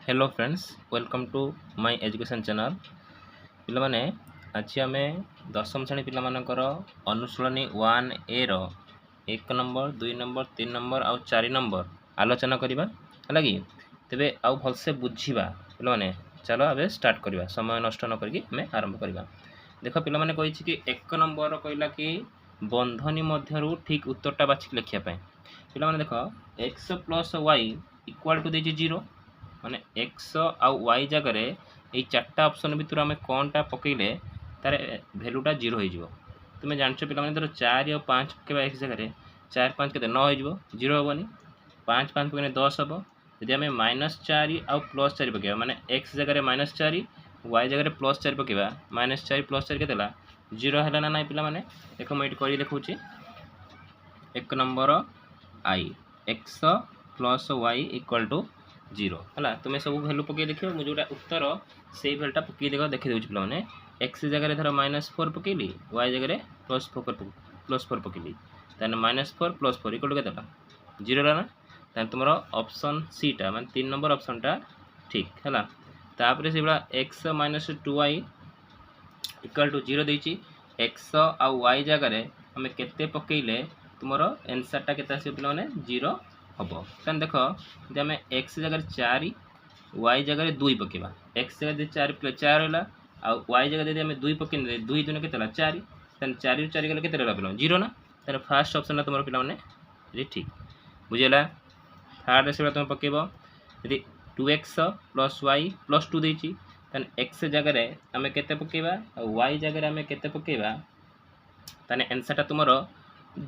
Hello friends welcome to my education channel पिलाने आज आम दशम श्रेणी पिलामानकर अनुशीलनी 1A रो 1 नंबर 2 नंबर 3 नंबर आउ 4 नंबर आलोचना करवा है कि तेरे आउ भलसे बुझा पिलाने चलो आबे स्टार्ट करवा समय नष्ट न करके आम आरंभ करवा। देख पिलाने कही कि 1 नंबर कहला कि बंधनी मध्यरु ठीक उत्तरटा बाछिक लिखिया पिलाने देख x plus y equal to देछि 0 माने x आउ y जगह ये चार्टा ऑप्शन भितर आम कौनटा पकईले तार भैल्यूटा 0 हो तुम जान पे धर 4 और 5 पकेबा x जगह 4 5 के 9 हो 0 हेनी 5 5 पकने 10 हम जदि आम -4 आउ +4 पकेबा माने x जगह -4 y जगह +4 पकेबा -4 +4 के 0 है ना ना पे देख मुझे कर देखा 1 number i x plus y equal to 0 है तुम्हें सब भैल्यू पकई देख मुझे जोटा उत्तर से भैल्यूटा पकई देख देखी दूसरी पे एक्स जगह धर -4 पकईली y जगह +4 पकईली -4 +4 इक्वल टू के 0 ना तुम ऑप्शन सीटा मान 3 नंबर ऑप्शनटा ठीक है तापर से भाया x -2y इक्वल टू 0 देती x आउ y जगह आम के पकईले तुम एनसरटा के पे 0 हम तेन देख जब आम एक्स जगह 4 y जगह 2 पकेबा एक्स जगह 4 4 रहा आउ y जगह जब आम 2 पकई 2 दिन के 4 तेन 4 4 गले के 0 ना तेना फास्ट ऑप्शन तुम पे ठीक बुझेगा। थर्ड से तुम पकेब यदि 2x प्लस y प्लस 2 देती एक्स जगह आम के पकेबा y जगह आम के पकेबा एनसरटा तुम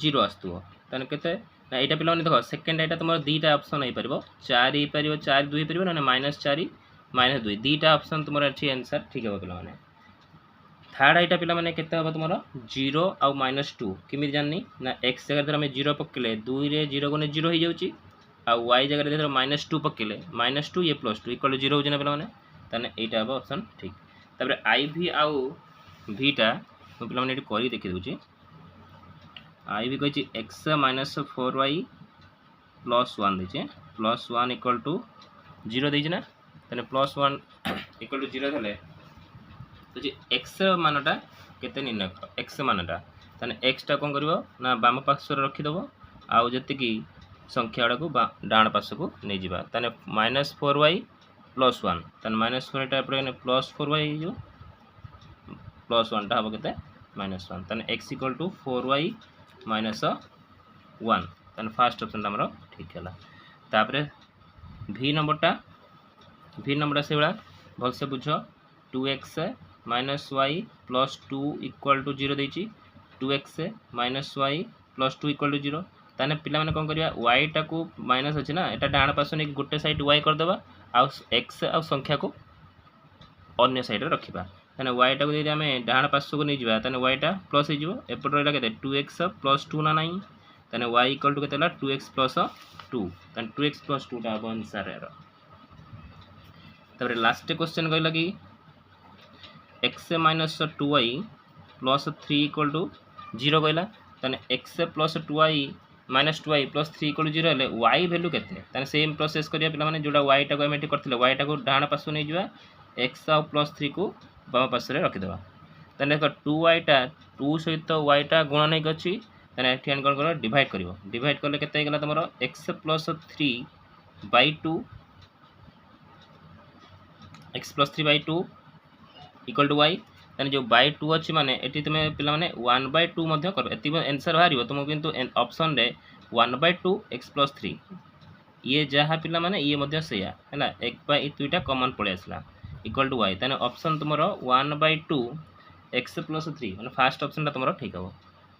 0 आसुव तेन के ना यहाँ पे देख सेकेंड यहाँ तुम दीटा ऑप्शन हो पार 4 हो पार 4 2 हो ना -4 -2 दीटा ऑप्शन तुम ये आंसर ठीक है पे थर्ड यहाँ पे के तुम 0 आउ -2 किमी जानी ना एक्स जगह आम 0 पकड़े 2 रे 0 गुणे 0 हो जाऊँगी आउ y जगह धर -2 पकड़े -2 ये +2 इक्वल 0 हो पे यहाँ हम ऑप्शन ठीक तापर आई भी आउ भीटा मुझे पे कर देखी दूसरी आई भी कही एक्स -4y +1 देचे +1 इक्वल टू 0 देना तेने +1 इक्वल टू 0 थे तो एक्स मानटा केते निर्णय कर एक्स मानटा तेने एक्सटा कौन कर ना बाम पार्श्व रखीदेव आउ जी संख्या गुड़ा को डाण पार्श्व को नहीं जावा तेने -4y +1 तेने -4 +4y +1 हम के -1 तेने एक्स इक्वल टू 4y -1 तेन फास्ट ऑप्शन आम ठीक है तापर भी नंबरटा से भाया भलसे बुझ 2x -y +2 इक्वल टू 0 देती 2x -y +2 इक्वल टू 0 ताने पिला माने कौन करिया y टा को माइनस अच्छे ना यहाँ डाण पास नहीं गोटे साइड y करदे आउ x आउ संख्या को अन्य साइड रखा तेना y टा को आम डाण पार्श्व को नहीं जावा तेना y टा प्लस हो एपट रहा के 2x +2 ना नहीं तेना y इक्वल टू के 2x +2 तेना 2x +2 टा हम आंसर तापर लास्ट क्वेश्चन कहला कि x -2y +3 इक्वल टू 0 कहला तेना x +2y -2y +3 equal to 0 हेले y वैल्यू के सेम प्रोसेस करिया पिला माने जोड़ा y टा को हम करथिले y टा को डाण पार्श्व नहीं जावा x आउ +3 को बाम पार्श्व रखीदे तेना देख 2y टा 2 सहित y टा गुण नहीं अच्छी तेना कौन कर डिवाइड कले के तुम x +3/2 x +3/2 equal to y तेना जो /2 अच्छी माने एटी तुम पे 1/2 कर आंसर बाहर तुमको किंतु ऑप्शन रे 1/2 x +3 ये जहाँ पिला माने ये से है 1/2 कॉमन पड़े आसला इक्वल टू y तेना ऑप्शन तुम 1/2 x +3 मैंने फास्ट ऑप्शन तुम ठीक हम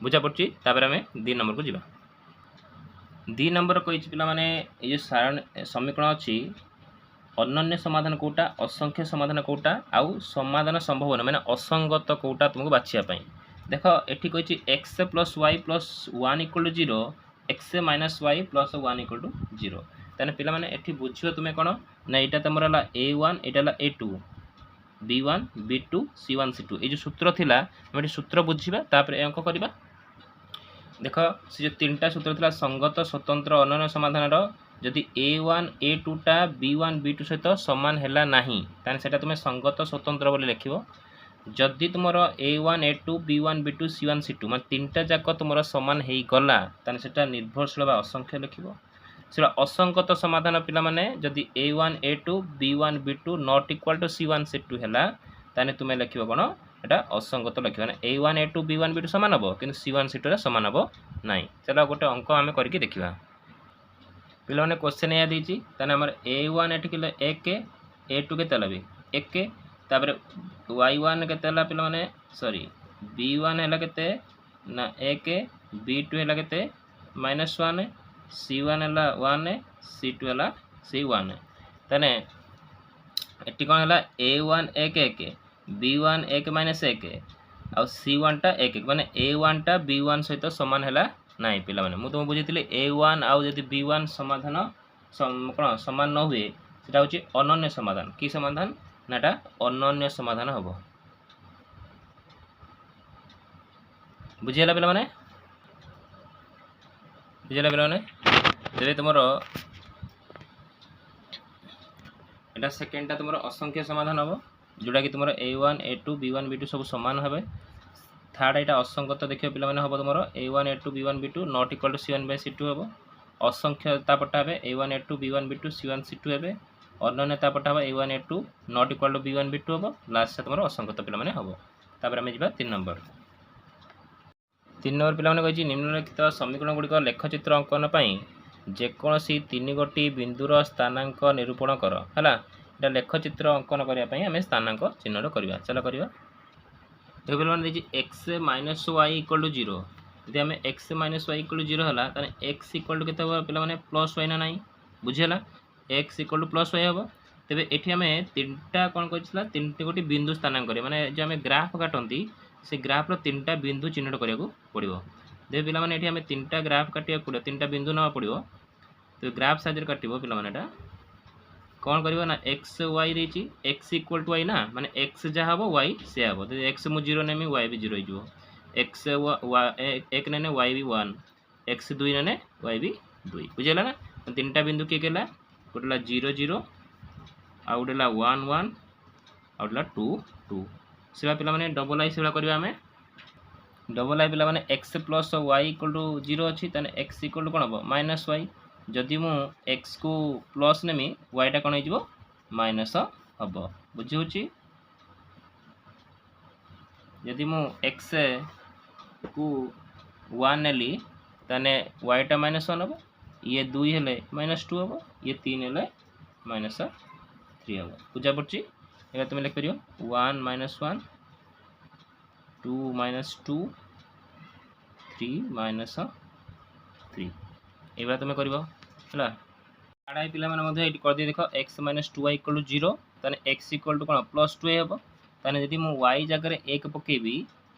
बुझा पड़ी तापर आम 2 नंबर को जीवा 2 नंबर कही पिला माने ये जो समीकरण अच्छी अनन्य समाधान कोटा असंख्य समाधान कोटा आउ समाधान संभव न मैंने असंगत कोटा तुमको बाछिया देख ये कही x +y +1 equal to 0 x -y +1 equal to 0 तेना पिला माने एठी बुझियो तुमे कोन ना एटा तुम A1 एटा A2 B1 B2 C1 C2 ये जो सूत्र थिला हम सूत्र बुझिबा तापर अंक करबा देख से जो 3टा सूत्र थिला संगत स्वतंत्र अनन्य समाधान जदि A1 A2 टा B1 B2 सहित समान हैला नाही ताने सेटा तुमे संगत स्वतंत्र बोली लिखिबो। जदि तुमरो A1 A2 B1 B2 C1 C2 मान तीनटा जाक तुमरो समान हेई गला ताने सेटा निर्भरशील बा असंख्य लिखिबो। सेटा असंगत समाधान पिला माने जदि A1 A2 B1 B2 not equal to C1 C2 हैला ताने तुमे लिखिबो कोन एटा असंगत लिखिबो ना A1 A2 B1 B2 समान हबो किंतु C1 C2 रे समान हबो नाही। चलो गोटे अंक आमे करके देखिबा। पिला माने क्वेश्चन या दीची ताने हमर A1 एठी किलो 1 A2 के तलबी 1 तापर Y1 के तला पिला माने सॉरी B1 हैला केते ना 1 B2 हैला केते -1 C1 हैला 1 C2 हैला C1 ताने एठी कोन हैला A1 1 1 B1 1 -1 आ C1 टा 1 माने A1 टा B1 सहित समान हैला नहीं पिला माने मु तुम बुझितली A1 आउ यदि B1 समाधान कोन समान न हुए सेटा होची अनन्य समाधान। की समाधान नाटा अनन्य समाधान हबो। बुझियला पिला माने बुझियला पिला माने जेबे तुमरो एटा सेकंड टा तुमरो असंख्य समाधान हबो जोडा कि तुमरो A1 A2 B1 B2 सब समान हबे। थर्ड एटा असंगत देखियो पिला माने हबो तुमरो A1 A2 B1 B2 not equal to C1 by C2 हबो। असंख्य तापटा हबे A1 A2 B1 B2 C1 C2 हबे। अनन्य तापटा हबे A1 A2 not equal to B1 B2 हबो। लास्ट से तुमरो असंगत पिला माने हबो। तापर हमें जिबा 3 नंबर। 3 नंबर पिला माने कहिछि निम्नलिखित समीकरण गुडी को लेखचित्र अंकन पई जेकोसी 3 गोटी बिंदुर स्थानांक निरूपण कर हला। एटा लेखचित्र अंकन करिया पई हमें स्थानांक चिन्हट करिया। चलो करिया। देखो पिला माने x minus y equal to 0 यदि हमें x minus y equal to 0 हला ताने x इक्वल टू केते हो पिला माने प्लस y ना नाही बुझियला x equal two plus y हबो। तबे एठी हमें तीनटा कोन कहिसला तीनटी गोटी बिंदु स्थानांक करिया माने जे हमें ग्राफ काटंती से ग्राफ रो तीनटा बिंदु चिन्हट करिया को पड़िबो। देखो पिला माने एठी हमें तीनटा ग्राफ काटिया पड़िबो तीनटा बिंदु नवा पड़िबो। तो ग्राफ साइज रे काटिबो पिला माने एटा कौन करबो ना x y देछि x इक्वल टू y ना माने x जा हबो y से हबो। तो x मु 0 नेमी y भी 0 हिजो x 1 नेने y भी 1 x 2 नेने y भी 2 बुझेला ना। तीनटा बिंदु के केला गोटला 0 0 आ गोटला 1 1 आ गोटला 2 2 सेवा पिला माने डबल i सेवा करबा हमें डबल i पिला माने x plus y equal to 0 अछि तने x इक्वल टू कोन हबो -y जदि मु x को प्लस नेमी y टा कोन हिजबो माइनस हबो बुझी होची। यदि मु x को 1 नेली तने y टा -1 हबो ये 2 हेले -2 हबो ये 3 हेले -3 हबो बुझा पड़ची। एबा तुम लिख परियो 1 -1 2 -2 3 -3 एबा तुम करबो हला आडाई पिला माने मध्ये एटी कर दे देखो x - 2y = 0 तने x = कोन +2 हेबो तने यदि मु y जगह रे 1 पकेबी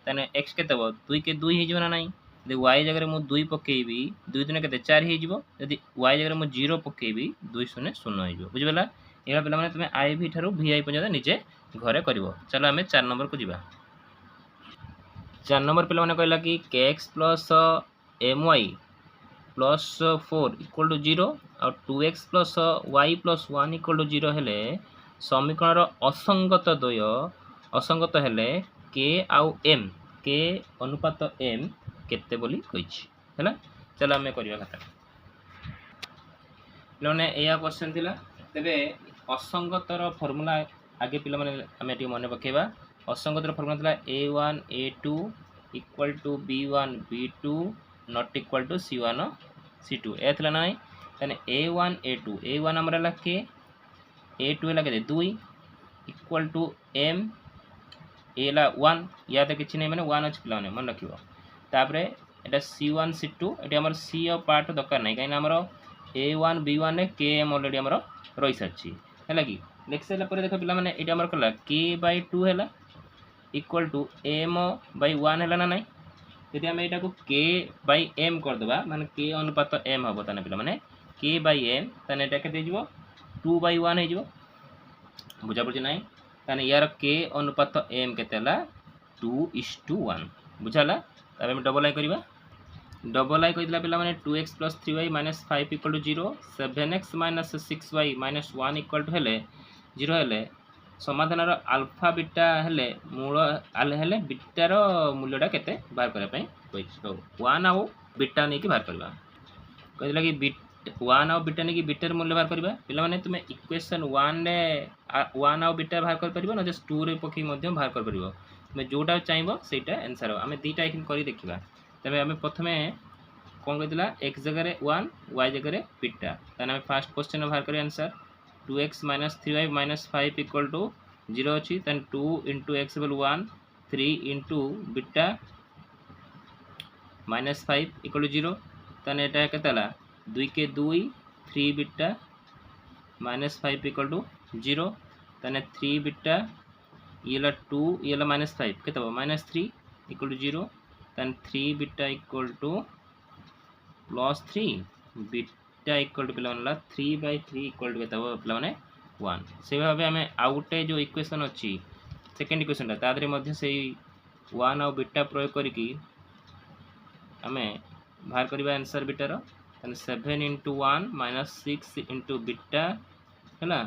तने x केते हो 2 के 2 हे जिवो ना नाही। यदि y जगह रे मु 2 पकेबी 2 दुने केते 4 हे जिवो। यदि y जगह रे मु 0 पकेबी 2 शून्य 0 हे जिवो बुझिबला। एला पिला माने तुमे i भी थारु vi पर्यंत निजे घरे करबो। चलो हमें 4 नंबर को जिबा। 4 नंबर पिला माने कहला कि kx + my plus 4 equal to 0 और 2x plus y plus 1 equal to 0 हेले समीकरण असंगत द्वय असंगत हेले k आउ m k अनुपात m केते बोली कहिछि हैला। चलो हमें करिया खाता लोने एया क्वेश्चन थिला तबे असंगतर फार्मूला आगे पिला माने हमें टी मने पकेबा। असंगतर फार्मूला थिला a1 a2 equal to b1 b2 not equal to c1 c2 एथला नाही तने a1 a2 a1 हमरा लखे a2 लगे 2 इक्वल टू m एला 1 या त किछि नै माने 1 अछि पिला माने मन रखिबो। तापरे एटा c1 c2 एटा हमर c ऑफ पार्ट दरकार नै काई हमर a1 b1 ने km ऑलरेडी हमर रहि सछि हैला कि नेक्स्ट सेला पर देखो पिला माने एटा हमर कला k/2 हैला इक्वल टू m/1 हैला ना नाही। यदि हम एटा को k/m कर देबा माने k अनुपात m हबो तने पिला माने k/m तने एटा केते जिवो 2/1 हे जिवो बुझा पड़छि नाही। तने यार k अनुपात m केतेला 2:1 बुझाला। तबे हम डबल आई करबा डबल आई कहला पिला माने 2x + 3y - 5 = 0 7x - 6y - 1 = हेले 0 हेले समाधान आल्फा बीटा हेले मूल हेले बीटार मूल्यटा केते बाहर करबा पई कहछि तो 1 आउ बीटा नै कि बाहर करबा कहला कि बीट 1 आउ बीटा नै कि बीटार मूल्य बाहर करबा पिला माने तुमे इक्वेशन 1 रे 1 आउ बीटा बाहर कर परिबो न जे 2 रे पखी मध्ये बाहर कर परिबो तुमे जोटा चाहिबो सेटा आंसर हमें दीटा एकिन करी देखिबा तबे हमें प्रथमे कौन कहला x जगह 1 y जगह बीटा ताने हमें फर्स्ट क्वेश्चन बाहर करी आंसर 2x - 3y - 5 = 0 अच्छी then 2 into x equal 1 3 into beta -5 equal 0 then एटा केतला 2 के 2 3 beta -5 equal to 0 then 3 beta येला 2 येला -5 केतबो -3 equal to 0 then 3 beta equal to +3 beta equal to पिला मनला 3/3 equal to केतबो पिला माने 1 से भाबे हमें आउ गोटे जो इक्वेशन अच्छी सेकेंड इक्वेशन तादरे मध्य से 1 आउ बीटा प्रयोग करिकी हमें बाहर करबा आंसर बीटार 7 into 1 - 6 into बीटा हैला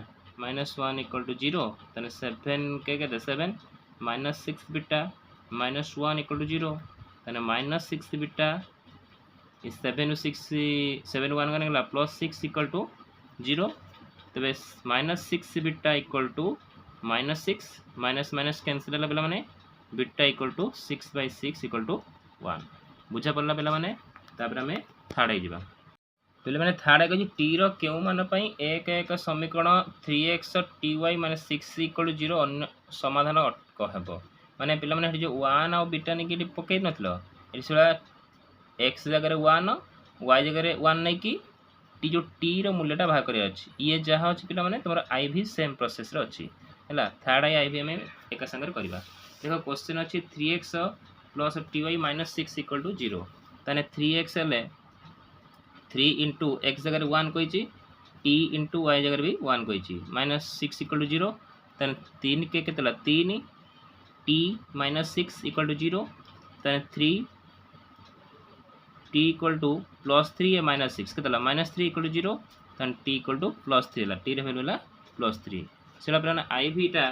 -1 equal to 0 then 7 के 7 -6 beta -1 equal to 0 then -6 beta 7 6 7 1 गला +6 equal to 0 तबे -6 beta equal to -6 minus cancel है पे beta equal to 6/6 equal to 1 बुझा पड़ा पे तापर आम थार्ड हो पे थार्ड कही टी रो मान एक एक समीकरण 3x ty माने 6 इक्वल टू 0 अन्य समाधान कहब माने पे जो 1 आउ बीटा नहीं पकई ना एक्स जगह 1 y जगह 1 नहीं कि टी जो टी रो मूल्यटा बाहर कर ये जहाँ अच्छी पिला माने तुम आई भी सेम प्रोसेस रे अच्छी है थर्ड आई भी आम एक सागर करवा देखो क्वेश्चन अच्छी 3x + ty - 6 = 0 ताने 3x हेले 3 into x जगह 1 कही t into y जगह भी 1 कही -6 = 0 ताने 3 के केतला 3 t - 6 = 0 ताने 3 t equal to +3 -6 केतला -3 equal to 0 then t equal to +3 ला t रे वैल्यू ला +3 सेला प्लान i भीटा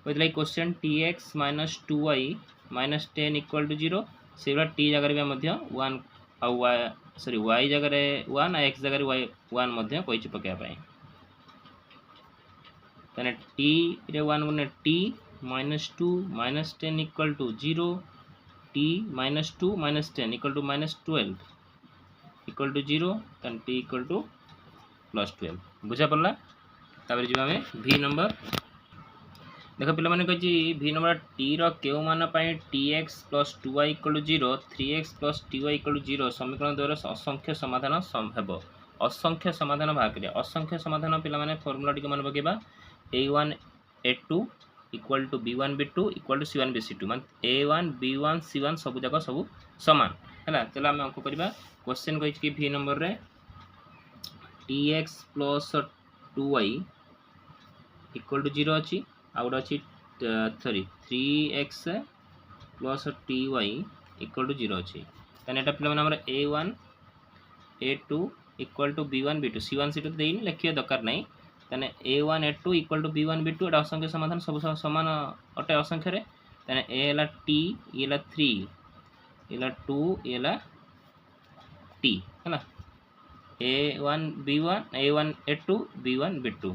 कहतला question tx - 2y - 10 equal to 0 सेला t जगह भी मध्य 1 आ y सॉरी y जगह 1 आ x जगह y 1 मध्य कहि पकेया पाए तने t रे 1 गुने t -2 - 10 equal to 0 t -2 - 10 equal to -12 equal to 0 then t equal to +12 बुझा पड़ला तापर जी हमें v नंबर देखो पिला माने कहि v नंबर t रो केउ मान पई tx + 2y = 0 3x + ty = 0 समीकरण द्वारा असंख्य समाधान हेबो असंख्य समाधान बाहर करिया असंख्य समाधान पिला माने फार्मूला टिक मन बकेबा a1 a2 equal to b1 b2 equal to c1 bc2 मान a1 b1 c1 सब जाक सब समान है चलो आम अंक करवा क्वेश्चन कही कि v नंबर रे tx + 2y इक्वल टू 0 अच्छी आउ गोटे अच्छी sorry 3x + ty equal to 0 अच्छी ताने एटा पिला माने a1 a2 equal to b1 b2 c1 c2 देइन लिखिया दरकार नहीं ताने a1 a2 equal to b1 b2 एटा असंख्य समाधान सब समान अटे असंख्य रे ताने a एला t एला 3 एला 2 एला t हैला a1 b1 a1 a2 b1 b2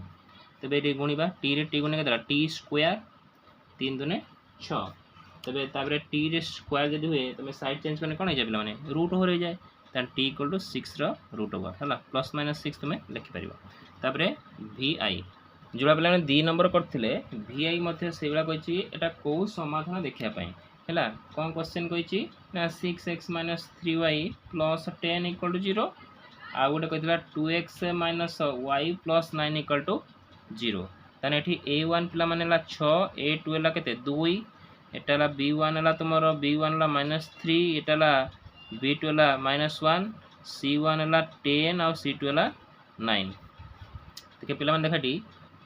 तबे रे गुणीबा t रे t गुणे केतला t स्क्वायर 3 दुने 6 तबे ताबरे t रे स्क्वायर जदी हुए तमे साइड चेंज करने कोन हो जाय पिला माने रूट हो जाय तान t = 6 रो रूट ओवर हैला +- 6 तुमे लिखि परिबा तापरे vi जोड़ा पे 2 नंबर करथिले vi मध्ये सेबला कहिछि एटा को समाधान देखिया पई हैला कोन क्वेश्चन कहिछि ना 6x - 3y + 10 = 0 आ गोटे कहितला 2x - y + 9 = 0 ताने एठी a1 पिला माने ला 6 a2 ला केते 2 एटा ला b1 ला तुमरो b1 ला -3 एटा ला b2 ला -1 c1 ला 10 और c2 ला 9 देखिए पिला माने देखाटी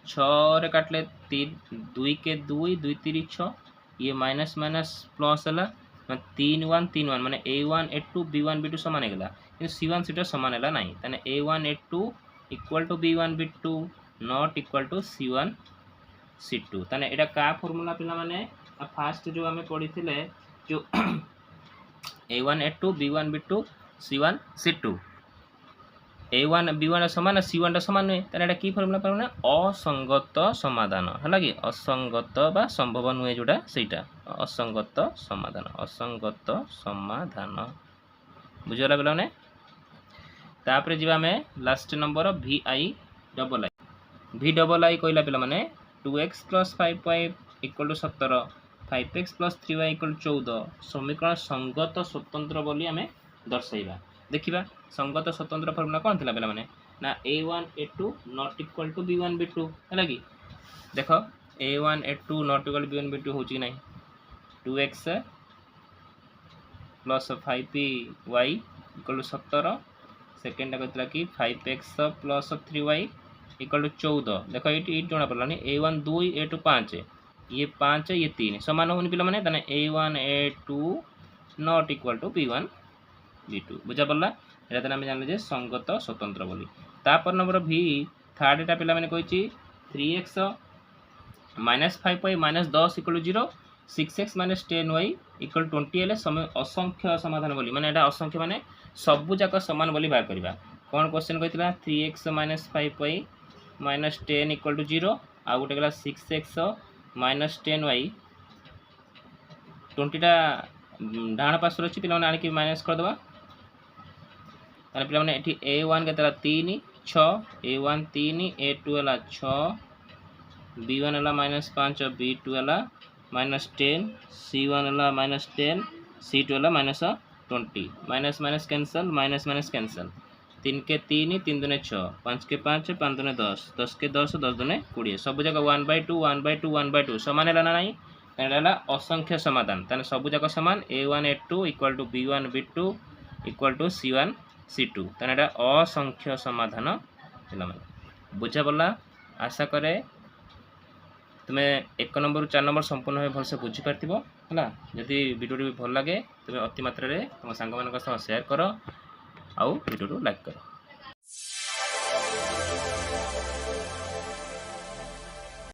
6 रे काटले 3 2 के 2 2 3 6 ये माइनस माइनस प्लस हला मैं 3 1 3 1 माने a1 a2 b1 b2 समान हेगला कि c1 c2 समान हैला नाही तने a1 a2 equal to b1 b2 not equal to c1 c2 तने एटा का फार्मूला पिला माने फास्ट जो हमें पढ़ी थिले जो a1 a2 b1 b2 c1 c2 a1 b1 समान c1 समान नुहे तने एटा की फार्मूला पाना असंगत समाधान हला कि असंगत बा संभव नुहे जोटा सेटा असंगत समाधान बुझला बेला ने तापर जीवा में last number vi double i कहला पिला माने 2x + 5y = 17 5x + 3y = 14 समीकरण संगत स्वतंत्र बोली हमें दर्शाइबा देखिबा संगत स्वतंत्र फॉर्मूला कोन थिला बेला माने ना a1 a2 not equal to b1 b2 हला कि देखो a1 a2 not equal b1 b2 होची नहीं 2x + 5y = 17 सेकंड कहतला कि 5x + 3y = 14 देखो ये जोना पड़लानी a1 2 a2 5 ये 5 ये 3 समान होनी पिला माने तने a1 a2 not equal to b1 b2 बुझा पड़ला एटा तने हम जानले जे संगत स्वतंत्र बोली तापर नंबर v थर्ड एटा पिला माने कहछि 3x - 5y - 10 = 0 6x - 10y = 20 हेले समय असंख्य समाधान बोली माने एटा असंख्य माने सबु जाक समान बोली बाहर करबा कोन क्वेश्चन कहतिला 3x - 5y - 10 = 0 आ गोटे गला 6x - 10y 20 टा डाण पास रछि पिला माने आनी कि माइनस कर दबा ताने पिला माने एठी a1 केतला 3 6 a1 3 a2 हला 6 b1 हला -5 b2 हला -10 c1 हला -10 c2 हला -20 minus minus cancel minus minus cancel 3 के 3 3 दुने 6 5 के 5 5 दुने 10 10 के 10 10 दुने 20 सब जगह 1/2 1/2 1/2 समान है ना नहीं एला असंख्य समाधान तने सब जगह समान a1 a2 = b1 b2 = c1 c2 तने एटा असंख्य समाधान पिला माने बुझा पड़ला आशा करे तुम्हें 1 नंबर 4 नंबर संपूर्ण भाव भलसे बुझी पारथिबो हला जदि वीडियो भी भल लगे तुम्हें अति मात्रा रे तुम सांग मान शेयर करो आउ वीडियो लाइक करो।